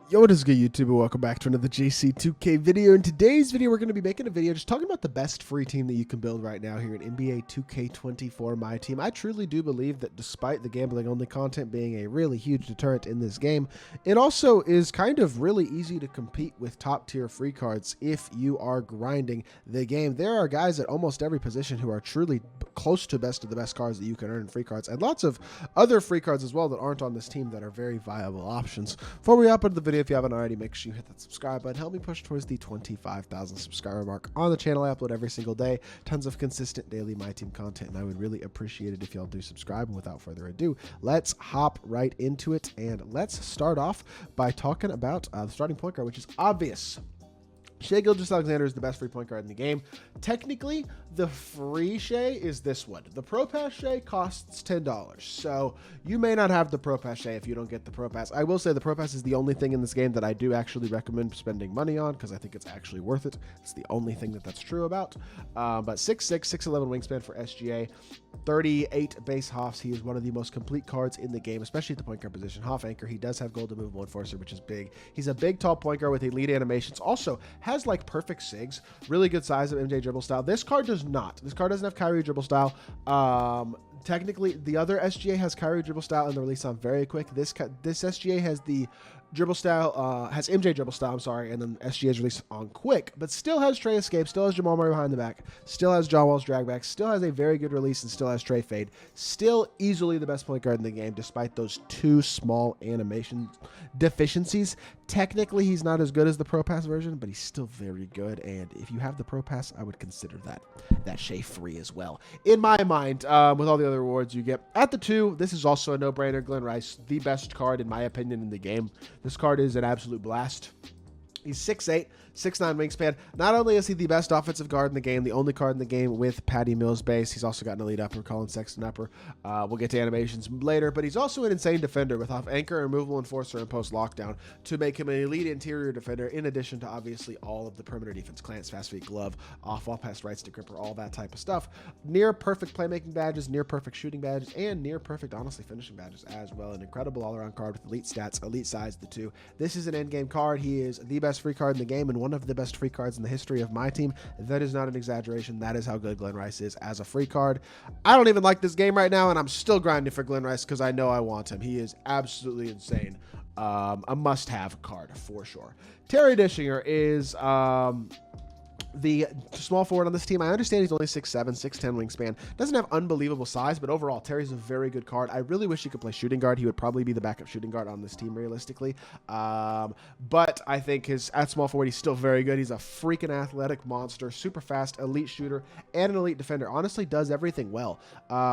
Yo, what is good, YouTube, and welcome back to another JC2K video. In today's video, we're going to be making a video just talking about the best free team that you can build right now here in NBA 2K24 MyTEAM. I truly do believe that despite the gambling-only content being a really huge deterrent in this game, it also is kind of really easy to compete with top-tier free cards if you are grinding the game. There are guys at almost every position who are truly close to best of the best cards that you can earn in free cards, and lots of other free cards as well that aren't on this team that are very viable options. Before we hop into the video, if you haven't already, make sure you hit that subscribe button. Help me push towards the 25,000 subscriber mark on the channel. I upload every single day, tons of consistent daily MyTEAM content, and I would really appreciate it if y'all do subscribe. And without further ado, let's hop right into it, and let's start off by talking about the starting point guard, which is obvious. Shai Gilgeous-Alexander is the best free point guard in the game. Technically, the free Shai is this one. The Pro Pass Shai costs $10, so you may not have the Pro Pass Shai if you don't get the Pro Pass. I will say the Pro Pass is the only thing in this game that I do actually recommend spending money on because I think it's actually worth it. It's the only thing that's true about. But 6'6", 6'11 wingspan for SGA, 38 base hoffs. He is one of the most complete cards in the game, especially at the point guard position. Hoff anchor. He does have golden movable enforcer, which is big. He's a big, tall point guard with elite animations. Also has like perfect sigs, really good size of MJ dribble style. This card does not. This card doesn't have Kyrie dribble style. Technically, the other SGA has Kyrie dribble style and the release on very quick. This SGA has the dribble style, has MJ dribble style, I'm sorry, and then SGA is released on quick, but still has Trey escape, still has Jamal Murray behind the back, still has John Wall's drag back, still has a very good release, and still has Trey fade. Still easily the best point guard in the game, despite those two small animation deficiencies. Technically, he's not as good as the Pro Pass version, but he's still very good, and if you have the Pro Pass, I would consider that Shai free as well. In my mind, with all the other rewards you get. At the 2, this is also a no-brainer. Glenn Rice, the best card, in my opinion, in the game. This card is an absolute blast. He's 6'8", 6'9 wingspan. Not only is he the best offensive guard in the game, the only card in the game with Patty Mills base, he's also got an elite upper, Colin Sexton upper. We'll get to animations later, but he's also an insane defender with off anchor, removable enforcer, and post lockdown to make him an elite interior defender, in addition to obviously all of the perimeter defense, clamps, fast feet, glove, off pass, right stick gripper, all that type of stuff. Near perfect playmaking badges, near perfect shooting badges, and near perfect, honestly, finishing badges as well. An incredible all-around card with elite stats, elite size, the 2. This is an endgame card. He is the best free card in the game and one of the best free cards in the history of MyTEAM. That is not an exaggeration. That is how good Glenn Rice is as a free card. I don't even like this game right now, and I'm still grinding for Glenn Rice because I know I want him. He is absolutely insane. A must-have card for sure. Terry Dishinger is the small forward on this team. I understand he's only 6'7", 6'10 wingspan. Doesn't have unbelievable size, but overall, Terry's a very good card. I really wish he could play shooting guard. He would probably be the backup shooting guard on this team, realistically. But I think at small forward, he's still very good. He's a freaking athletic monster, super fast, elite shooter, and an elite defender. Honestly, does everything well.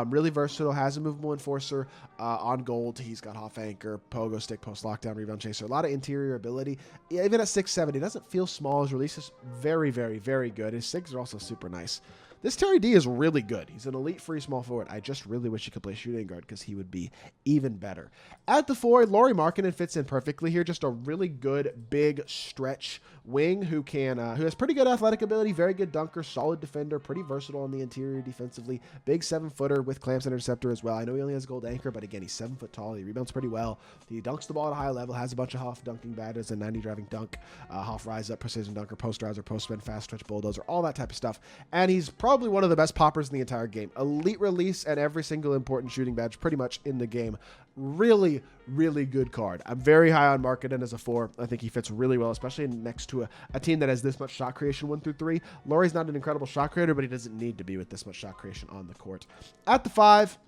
Really versatile, has a movable enforcer on gold. He's got Hoff anchor, pogo stick, post lockdown, rebound chaser. A lot of interior ability. Even at 6'7", he doesn't feel small. His release is very, very, very good. His sigs are also super nice. This Terry D is really good. He's an elite free small forward. I just really wish he could play shooting guard because he would be even better. At the 4, Lauri Markkanen fits in perfectly here. Just a really good big stretch wing who has pretty good athletic ability, very good dunker, solid defender, pretty versatile on the interior defensively. Big 7-footer with clamps and interceptor as well. I know he only has gold anchor, but again, he's 7 foot tall. He rebounds pretty well. He dunks the ball at a high level, has a bunch of Hoff dunking badges, and 90 driving dunk, Hoff rise up, precision dunker, post riser, post spin, fast stretch bulldozer, all that type of stuff. And he's probably one of the best poppers in the entire game. Elite release and every single important shooting badge pretty much in the game. Really, really good card. I'm very high on Markkanen as a 4. I think he fits really well, especially next to a team that has this much shot creation 1 through 3. Lauri's not an incredible shot creator, but he doesn't need to be with this much shot creation on the court. At the 5,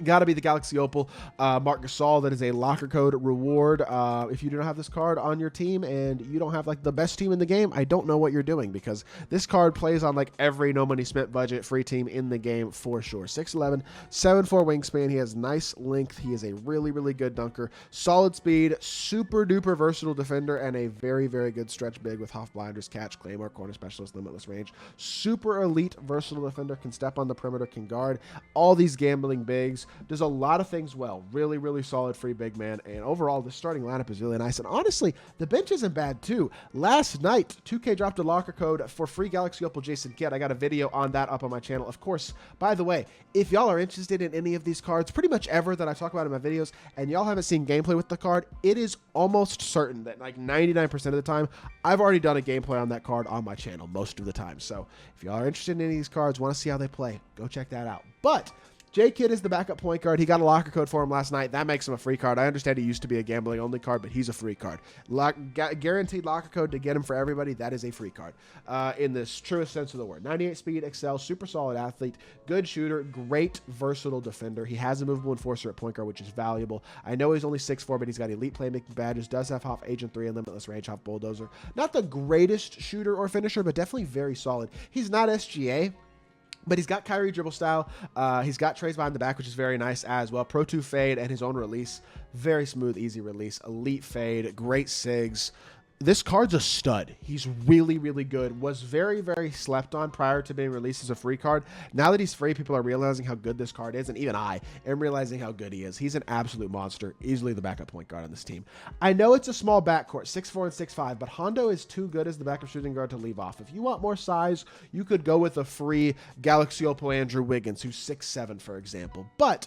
got to be the Galaxy Opal, Marc Gasol. That is a locker code reward. If you don't have this card on your team and you don't have like the best team in the game, I don't know what you're doing because this card plays on like every no money spent budget free team in the game for sure. 6'11", 7'4 wingspan. He has nice length. He is a really, really good dunker. Solid speed, super duper versatile defender, and a very, very good stretch big with Hoff blinders, catch, claymore, corner specialist, limitless range. Super elite versatile defender, can step on the perimeter, can guard all these gambling bigs. mechanics, does a lot of things well. Really, really solid free big man. And overall, the starting lineup is really nice. And honestly, the bench isn't bad too. Last night, 2K dropped a locker code for free Galaxy Opal Jason Kidd. I got a video on that up on my channel. Of course, by the way, if y'all are interested in any of these cards, pretty much ever that I talk about in my videos, and y'all haven't seen gameplay with the card, it is almost certain that like 99% of the time, I've already done a gameplay on that card on my channel most of the time. So if y'all are interested in any of these cards, want to see how they play, go check that out. But J-Kidd is the backup point guard. He got a locker code for him last night. That makes him a free card. I understand he used to be a gambling only card, but he's a free card. Guaranteed locker code to get him for everybody. That is a free card in this truest sense of the word. 98 speed, excel, super solid athlete, good shooter, great versatile defender. He has a movable enforcer at point guard, which is valuable. I know he's only 6'4", but he's got elite playmaking badges, does have Hoff Agent 3 and limitless range, Hoff Bulldozer. Not the greatest shooter or finisher, but definitely very solid. He's not SGA, but he's got Kyrie dribble style. He's got trays behind the back, which is very nice as well. Pro 2 fade and his own release. Very smooth, easy release. Elite fade, great sigs. This card's a stud. He's really, really good. Was very, very slept on prior to being released as a free card. Now that he's free, people are realizing how good this card is, and even I am realizing how good he is. He's an absolute monster. Easily the backup point guard on this team. I know it's a small backcourt, 6'4" and 6'5", but Hondo is too good as the backup shooting guard to leave off. If you want more size, you could go with a free Galaxy Opal Andrew Wiggins, who's 6'7", for example. But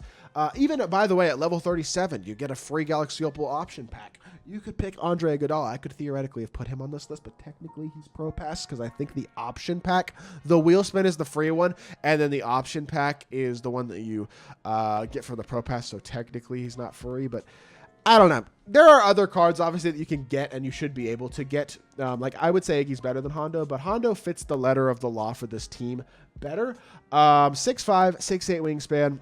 even, by the way, at level 37, you get a free Galaxy Opal option pack. You could pick Andre Iguodala. I could theoretically have put him on this list, but technically he's pro pass because I think the option pack, the wheel spin is the free one, and then the option pack is the one that you get for the pro pass. So technically he's not free, but I don't know. There are other cards, obviously, that you can get and you should be able to get. Like I would say Iggy's better than Hondo, but Hondo fits the letter of the law for this team better. 6'5", 6'8" wingspan.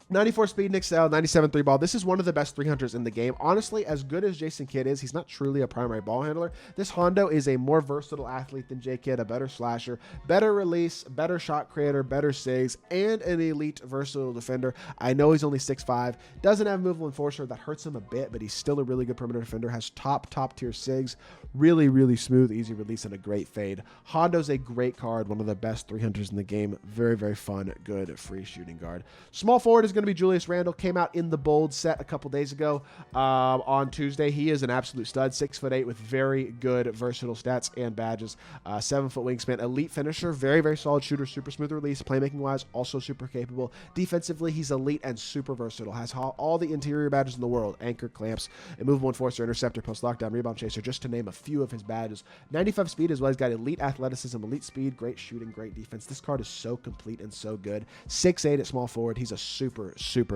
94 speed and excel, 97 3 ball. This is one of the best 300s in the game. Honestly, as good as Jason Kidd is, he's not truly a primary ball handler. This Hondo is a more versatile athlete than J-Kidd, a better slasher, better release, better shot creator, better sigs, and an elite versatile defender. I know he's only 6'5", doesn't have movable enforcer. That hurts him a bit, but he's still a really good perimeter defender, has top tier sigs, really, really smooth, easy release, and a great fade. Hondo's a great card, one of the best 300s in the game. Very, very fun, good free shooting guard. Small forward is going to be Julius Randle. Came out in the bold set a couple days ago on Tuesday. He is an absolute stud, 6'8" with very good versatile stats and badges. 7-foot wingspan, elite finisher, very, very solid shooter, super smooth release, playmaking wise, also super capable. Defensively, he's elite and super versatile. Has all the interior badges in the world: anchor, clamps, immovable enforcer, interceptor, post lockdown, rebound chaser, just to name a few of his badges. 95 speed as well. He's got elite athleticism, elite speed, great shooting, great defense. This card is so complete and so good. 6'8" at small forward. He's a super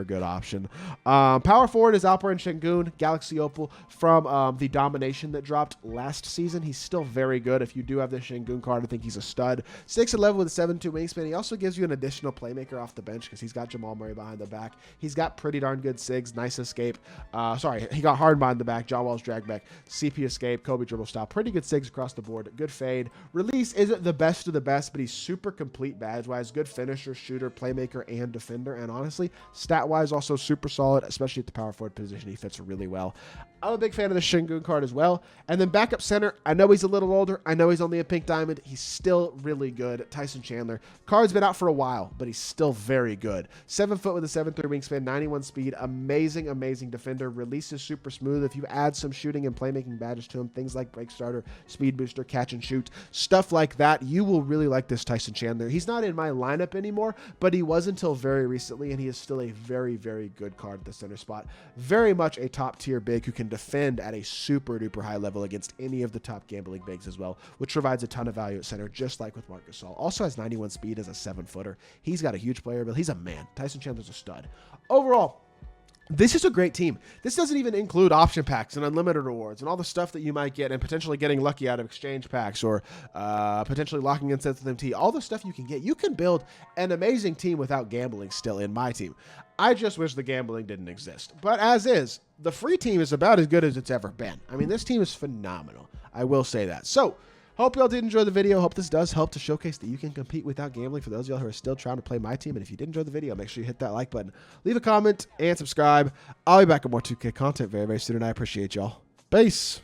good option. Power forward is Alperen Şengün, Galaxy Opal from the domination that dropped last season. He's still very good. If you do have the Şengün card, I think he's a stud. 6'11" with a 7'2" wingspan. He also gives you an additional playmaker off the bench because he's got Jamal Murray behind the back. He's got pretty darn good sigs, nice escape. Sorry, he got Harden behind the back, John Wall's drag back, CP escape, Kobe dribble style. Pretty good sigs across the board. Good fade. Release isn't the best of the best, but he's super complete badge-wise. Good finisher, shooter, playmaker, and defender. And honestly, stat-wise, also super solid, especially at the power forward position. He fits really well. I'm a big fan of the Şengün card as well. And then backup center, I know he's a little older. I know he's only a pink diamond. He's still really good. Tyson Chandler. Card's been out for a while, but he's still very good. 7 foot with a 7'3" wingspan, 91 speed. Amazing, amazing defender. Release is super smooth. If you add some shooting and playmaking badges to him, things like break starter, speed booster, catch and shoot, stuff like that, you will really like this Tyson Chandler. He's not in my lineup anymore, but he was until very recently, and he is still a very, very good card at the center spot. Very much a top tier big who can defend at a super duper high level against any of the top gambling bigs as well, which provides a ton of value at center, just like with Marc Gasol. Also has 91 speed as a 7-footer. He's got a huge player build. He's a man. Tyson Chandler's a stud. Overall, this is a great team. This doesn't even include option packs and unlimited rewards and all the stuff that you might get and potentially getting lucky out of exchange packs or potentially locking in sets with MT. All the stuff you can get. You can build an amazing team without gambling still in my team. I just wish the gambling didn't exist. But as is, the free team is about as good as it's ever been. I mean, this team is phenomenal. I will say that. So, hope y'all did enjoy the video. Hope this does help to showcase that you can compete without gambling for those of y'all who are still trying to play my team. And if you did enjoy the video, make sure you hit that like button, leave a comment, and subscribe. I'll be back with more 2K content very, very soon, and I appreciate y'all. Peace.